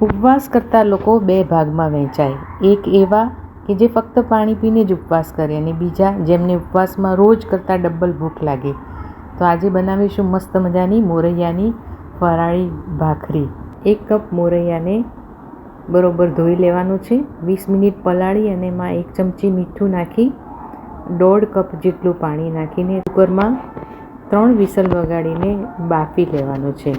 ઉપવાસ કરતા લોકો બે ભાગમાં વહેંચાય. એક એવા કે જે ફક્ત પાણી પીને જ ઉપવાસ કરે અને બીજા જેમને ઉપવાસમાં રોજ કરતાં ડબલ ભૂખ લાગે. તો આજે બનાવીશું મસ્ત મજાની મોરૈયાની ફરાળી ભાખરી. 1 કપ મોરૈયાને બરોબર ધોઈ લેવાનું છે. 20 મિનિટ પલાળી અને એમાં 1 ચમચી મીઠું નાખી 1.5 કપ જેટલું પાણી નાખીને કુકરમાં 3 વિસલ વગાડીને બાફી લેવાનું છે.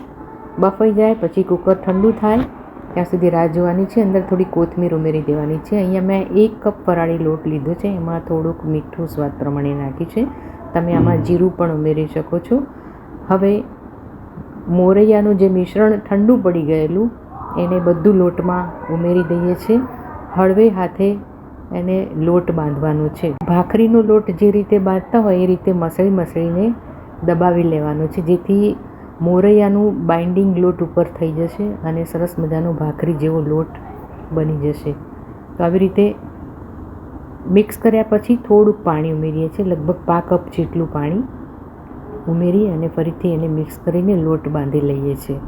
બફાઈ જાય પછી કુકર ઠંડુ થાય ત્યાં સુધી રાહ જોવાની છે. અંદર થોડી કોથમીર ઉમેરી દેવાની છે. અહીંયા મેં 1 કપ ફરાળી લોટ લીધો છે. એમાં થોડુંક મીઠું સ્વાદ પ્રમાણે નાખ્યું છે. તમે આમાં જીરું પણ ઉમેરી શકો છો. હવે મોરૈયાનું જે મિશ્રણ ઠંડુ પડી ગયેલું એને બધું લોટમાં ઉમેરી દઈએ છીએ. હળવે હાથે એને લોટ બાંધવાનો છે. ભાખરીનો લોટ જે રીતે બાંધતા હોય એ રીતે મસળીને દબાવી લેવાનો છે, જેથી મોરૈયાનું બાઇન્ડિંગ લોટ ઉપર થઈ જશે અને સરસ મજાનો ભાખરી જેવો લોટ બની જશે. તો આવી રીતે મિક્સ કર્યા પછી થોડુંક પાણી ઉમેરીએ છીએ. લગભગ 5 કપ જેટલું પાણી ઉમેરી અને ફરીથી એને મિક્સ કરીને લોટ બાંધી લઈએ છીએ.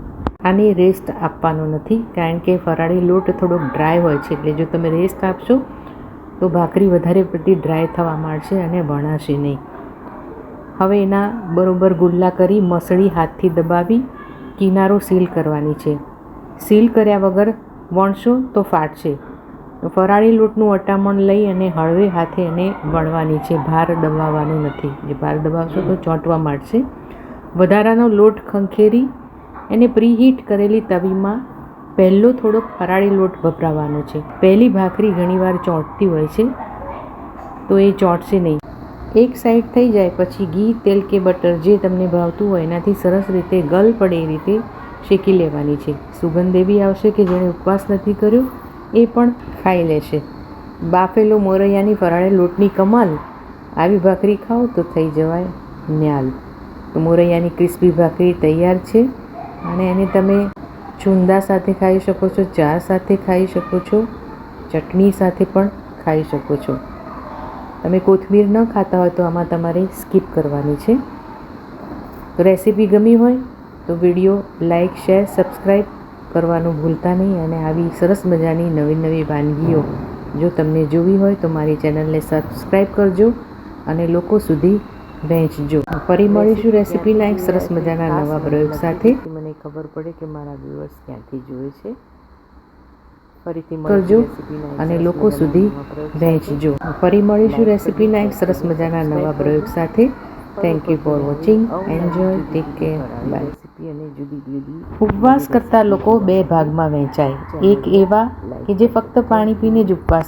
આને રેસ્ટ આપવાનો નથી, કારણ કે ફરાળી લોટ થોડોક ડ્રાય હોય છે, એટલે જો તમે રેસ્ટ આપશો તો ભાખરી વધારે પડતી ડ્રાય થવા માંડશે અને વણાશે નહીં. હવે એના બરોબર ગુલ્લા કરી મસળી હાથથી દબાવી કિનારો સીલ કરવાની છે. સીલ કર્યા વગર વણશો તો ફાટશે. ફરાળી લોટનું અટામણ લઈ અને હળવે હાથે એને વણવાની છે. ભાર દબાવવાનું નથી. જે ભાર દબાવશો તો ચોંટવા માંડશે. વધારાનો લોટ ખંખેરી એને પ્રીહીટ કરેલી તવીમાં પહેલો થોડોક ફરાળી લોટ વપરાવાનો છે. પહેલી ભાખરી ઘણીવાર ચોંટતી હોય છે, તો એ ચોંટશે નહીં. એક સાઈડ થઈ જાય પછી ઘી, તેલ કે બટર જે તમને ભાવતું હોય એનાથી સરસ રીતે ગલ પડે એ રીતે શેકી લેવાની છે. સુગંધ એવી આવશે કે જેણે ઉપવાસ નથી કર્યો એ પણ ખાઈ લેશે. બાફેલો મોરૈયાની ફરાળી લોટની કમાલ. આવી ભાખરી ખાઓ તો થઈ જવાય ન્યાલ. તો મોરૈયાની ક્રિસ્પી ભાખરી તૈયાર છે અને એને તમે છુંદા સાથે ખાઈ શકો છો, ચા સાથે ખાઈ શકો છો, ચટણી સાથે પણ ખાઈ શકો છો. તમે કોથમીર ન ખાતા હોય તો આમાં તમારે સ્કીપ કરવાની છે. તો રેસીપી ગમી હોય તો વિડીયો લાઇક, શેર, સબસ્ક્રાઈબ કરવાનું ભૂલતા નહીં. અને આવી સરસ મજાની નવી વાનગીઓ જો તમને જોવી હોય તો મારી ચેનલને સબસ્ક્રાઈબ કરજો અને લોકો સુધી વહેંચજો. ફરી મળીશું રેસીપીના એક સરસ મજાના નવા પ્રયોગ સાથે. મને ખબર પડે કે મારા વ્યુઅર્સ ક્યાંથી જોવે છે. ફરીથી કરજો અને લોકો સુધી વહેંચજો. ફરી મળીશું રેસીપીના એક સરસ મજાના નવા પ્રયોગ સાથે. Thank you for watching. Enjoy. Take care. Bye. ઉપવાસ કરતા લોકો બે ભાગમાં વહેંચાય. એક એવા કે જે ફક્ત પાણી પીને જ ઉપવાસ